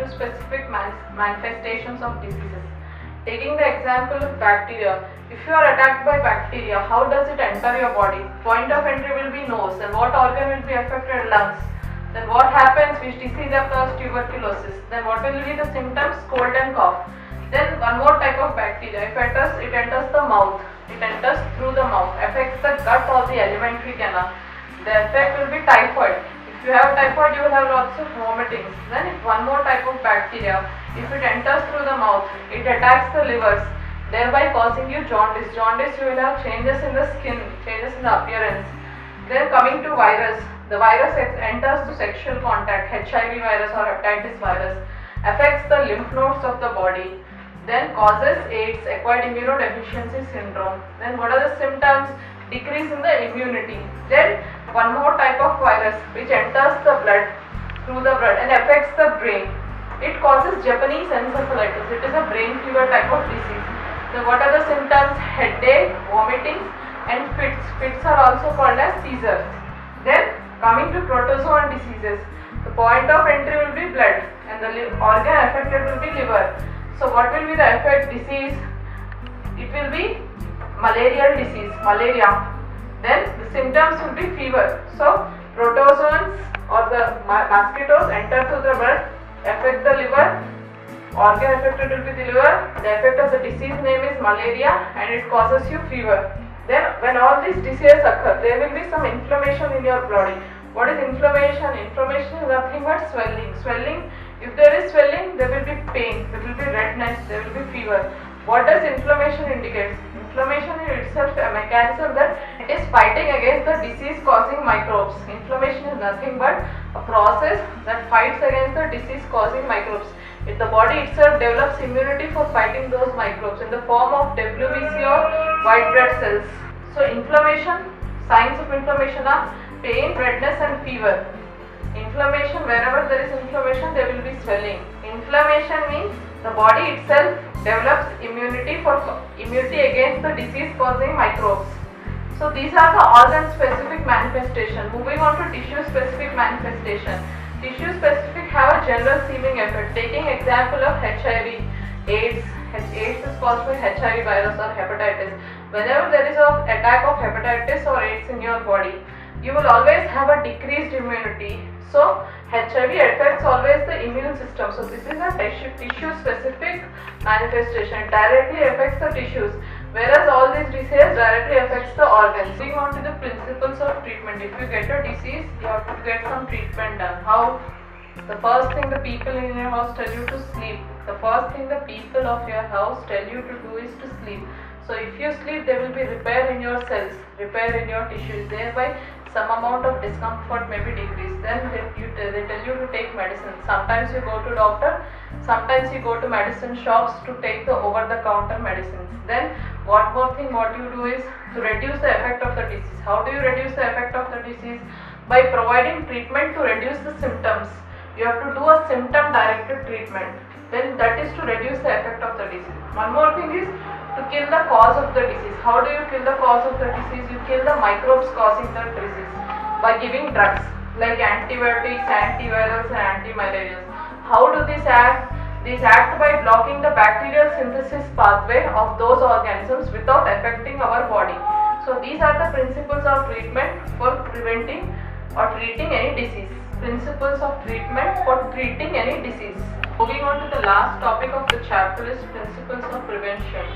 tissue-specific manifestations of diseases. Taking the example of bacteria, if you are attacked by bacteria, how does it enter your body? Point of entry will be nose, and what organ will be affected? Lungs. Then what happens? Which disease occurs? Tuberculosis. Then what will be the symptoms? Cold and cough. Then one more type of bacteria, if it enters the mouth, it enters through the mouth, affects the gut or the alimentary canal. The effect will be typhoid. If you have typhoid, you will have lots of vomitings. Then one more type of bacteria, if it enters through the mouth, it attacks the livers, thereby causing you jaundice. Jaundice, you will have changes in the skin, changes in the appearance. Then coming to virus, the virus enters to sexual contact, HIV virus or hepatitis virus, affects the lymph nodes of the body. Then causes AIDS, acquired immunodeficiency syndrome. Then what are the symptoms? Decrease in the immunity. Then one more type of virus which enters the blood, through the blood, and affects the brain. It causes Japanese encephalitis. It is a brain fever type of disease. So what are the symptoms? Headache, vomiting, and fits. Fits are also called as seizures. Then coming to protozoan diseases, the point of entry will be blood and the organ affected will be liver. So what will be the effect? Disease? It will be malarial disease, malaria. Then the symptoms will be fever. So protozoans or the mosquitoes enter through the blood, affect the liver, organ affected will be the liver. The effect of the disease name is malaria and it causes you fever. Then when all these diseases occur, there will be some inflammation in your body. What is inflammation? Inflammation is nothing but swelling. Swelling, if there is swelling, there will be pain, there will be redness, there will be fever. What does inflammation indicate? Inflammation in itself is a mechanism that it is fighting against the disease causing microbes. Inflammation is nothing but a process that fights against the disease causing microbes. If the body itself develops immunity for fighting those microbes in the form of WBC or white blood cells. So inflammation, signs of inflammation are pain, redness and fever. Inflammation, wherever there is inflammation, there will be swelling. Inflammation means the body itself develops immunity against the disease causing microbes. So these are the organ specific manifestation. Moving on to tissue specific manifestation. Tissue specific have a general seeming effect. Taking example of HIV, AIDS. AIDS is caused by HIV virus or hepatitis. Whenever there is an attack of hepatitis or AIDS in your body, you will always have a decreased immunity. So HIV affects always the immune system. So this is a tissue specific manifestation. It directly affects the tissues. Whereas all these diseases directly affects the organs. Moving on to the principles of treatment. If you get a disease, you have to get some treatment done. How? The first thing the people in your house tell you to sleep. The first thing the people of your house tell you to do is to sleep. So if you sleep, there will be repair in your cells, repair in your tissues. Thereby some amount of discomfort may be decreased. Then they tell you to take medicine. Sometimes you go to doctor, sometimes you go to medicine shops to take the over-the-counter medicines. Then what you do is to reduce the effect of the disease. How do you reduce the effect of the disease? By providing treatment to reduce the symptoms. You have to do a symptom directed treatment. Then that is to reduce the effect of the disease. One more thing is to kill the cause of the disease. How do you kill the cause of the disease? You kill the microbes causing the disease by giving drugs like antibiotics, antivirals and antimalarials. How do these act? These act by blocking the bacterial synthesis pathway of those organisms without affecting our body. So these are the principles of treatment for preventing or treating any disease. Principles of treatment for treating any disease. Moving on to the last topic of the chapter is principles of prevention.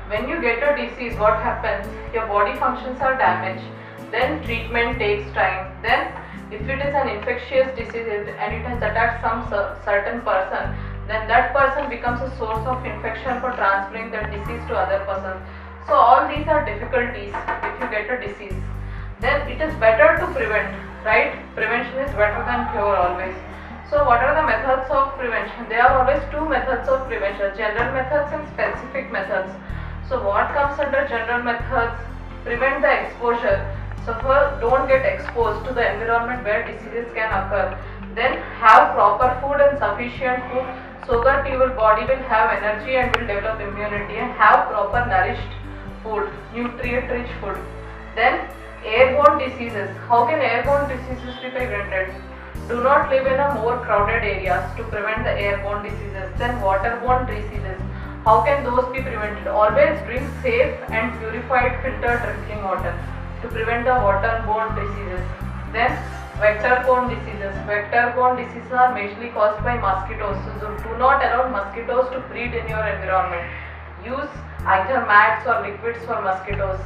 When you get a disease, what happens? Your body functions are damaged. Then treatment takes time. Then if it is an infectious disease and it has attacked some certain person, then that person becomes a source of infection for transferring that disease to other persons. So all these are difficulties if you get a disease. Then it is better to prevent, right? Prevention is better than cure always. So what are the methods of prevention? There are always two methods of prevention, general methods and specific methods. So what comes under general methods? Prevent the exposure. So first, don't get exposed to the environment where diseases can occur. Then have proper food and sufficient food so that your body will have energy and will develop immunity, and have proper nourished food, nutrient rich food. Then airborne diseases. How can airborne diseases be prevented? Do not live in a more crowded areas to prevent the airborne diseases. Then waterborne diseases. How can those be prevented? Always drink safe and purified filtered drinking water to prevent the waterborne diseases. Then vector-borne diseases. Vector-borne diseases are majorly caused by mosquitoes. So do not allow mosquitoes to breed in your environment. Use either mats or liquids for mosquitoes.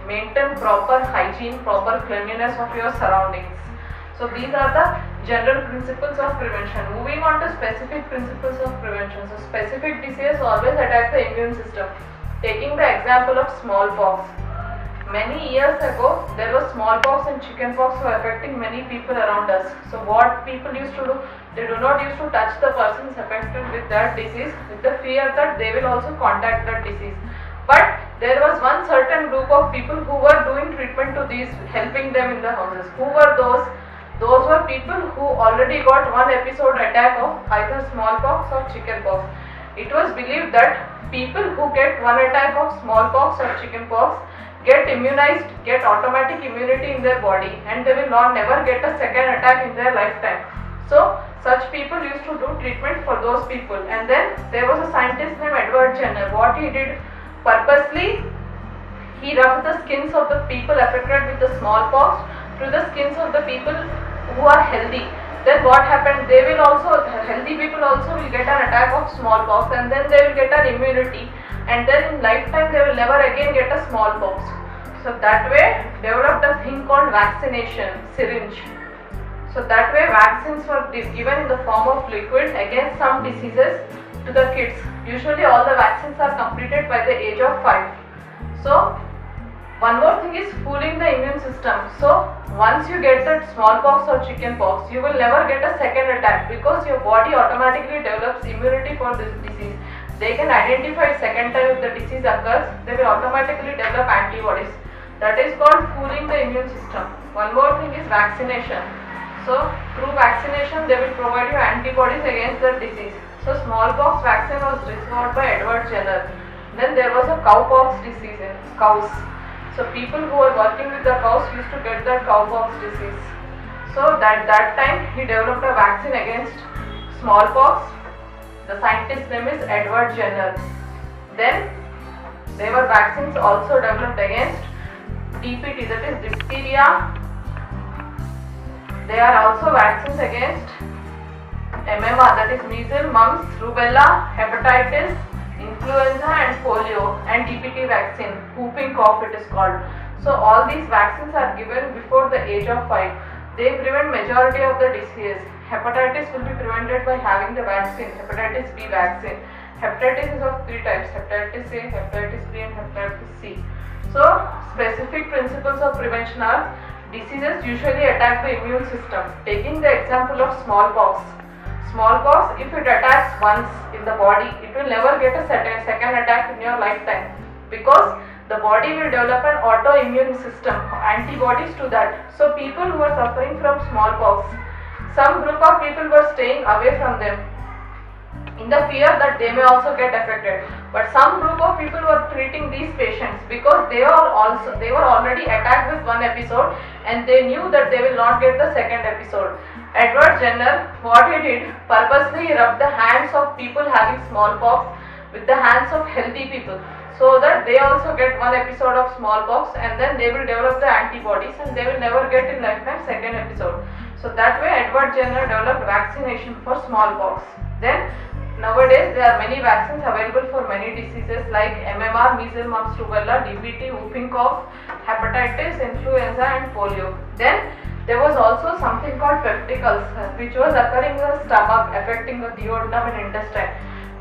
Maintain proper hygiene, proper cleanliness of your surroundings. So these are the general principles of prevention. Moving on to specific principles of prevention. So specific diseases always attack the immune system. Taking the example of smallpox. Many years ago, there was smallpox and chickenpox were affecting many people around us. So what people used to do, they do not used to touch the persons affected with that disease with the fear that they will also contact that disease. But there was one certain group of people who were doing treatment to these, helping them in the houses. Who were those? Those were people who already got one episode attack of either smallpox or chickenpox. It was believed that people who get one attack of smallpox or chickenpox get immunized, get automatic immunity in their body, and they will not never get a second attack in their lifetime. So such people used to do treatment for those people. And then there was a scientist named Edward Jenner. What he did, purposely he rubbed the skins of the people affected with the smallpox to the skins of the people who are healthy. Then what happened, they will also, healthy people also will get an attack of smallpox, and then they will get an immunity, and then in lifetime they will never again get a smallpox. So that way developed a thing called vaccination syringe. So that way vaccines were given in the form of liquid against some diseases to the kids. Usually all the vaccines are completed by the age of 5. So one more thing is fooling the immune system. So once you get that smallpox or chickenpox, you will never get a second attack because your body automatically develops immunity for this disease. They can identify second time if the disease occurs, they will automatically develop antibodies. That is called fooling the immune system. One more thing is vaccination. So through vaccination they will provide you antibodies against the disease. So smallpox vaccine was discovered by Edward Jenner. Then there was a cowpox disease in cows. So people who were working with the cows used to get that cowpox disease. So that time he developed a vaccine against smallpox. The scientist's name is Edward Jenner. Then there were vaccines also developed against DPT, that is diphtheria. There are also vaccines against MMR, that is measles, mumps, rubella, hepatitis, influenza and polio, and DPT vaccine, whooping cough it is called. So all these vaccines are given before the age of 5. They prevent majority of the disease. Hepatitis will be prevented by having the vaccine, hepatitis B vaccine. Hepatitis is of 3 types, hepatitis A, hepatitis B and hepatitis C. So specific principles of prevention are: diseases usually attack the immune system. Taking the example of smallpox. Smallpox, if it attacks once in the body, it will never get a second attack in your lifetime because the body will develop an autoimmune system, antibodies to that. So people who are suffering from smallpox, some group of people were staying away from them in the fear that they may also get affected. But some group of people were treating these patients because they were already attacked with one episode and they knew that they will not get the second episode. Edward Jenner, what he did, purposely rubbed the hands of people having smallpox with the hands of healthy people so that they also get one episode of smallpox, and then they will develop the antibodies and they will never get in lifetime second episode. So that way Edward Jenner developed vaccination for smallpox. Then nowadays there are many vaccines available for many diseases like MMR, measles, mumps, rubella, DPT, whooping cough, hepatitis, influenza and polio. Then there was also something called peptic ulcer which was occurring in the stomach, affecting the duodenum and intestine.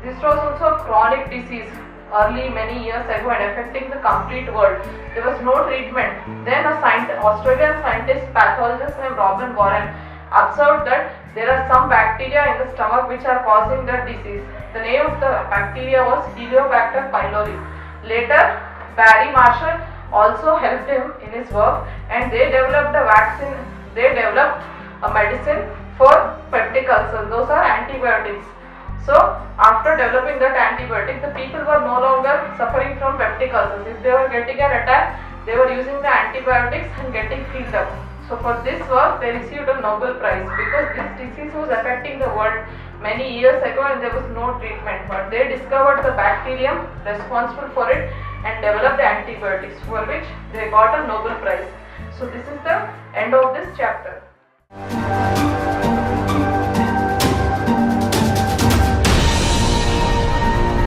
This was also a chronic disease early many years ago and affecting the complete world. There was no treatment. Then Australian scientist, pathologist named Robin Warren observed that there are some bacteria in the stomach which are causing the disease. The name of the bacteria was Heliobacter pylori. Later, Barry Marshall also helped him in his work and they developed a vaccine, they developed a medicine for peptic ulcers. Those are antibiotics. So after developing that antibiotic, the people were no longer suffering from peptic ulcers. If they were getting an attack, they were using the antibiotics and getting healed up. So for this work they received a Nobel Prize because this disease was affecting the world many years ago and there was no treatment, but they discovered the bacterium responsible for it and developed the antibiotics, for which they got a Nobel Prize. So this is the end of this chapter.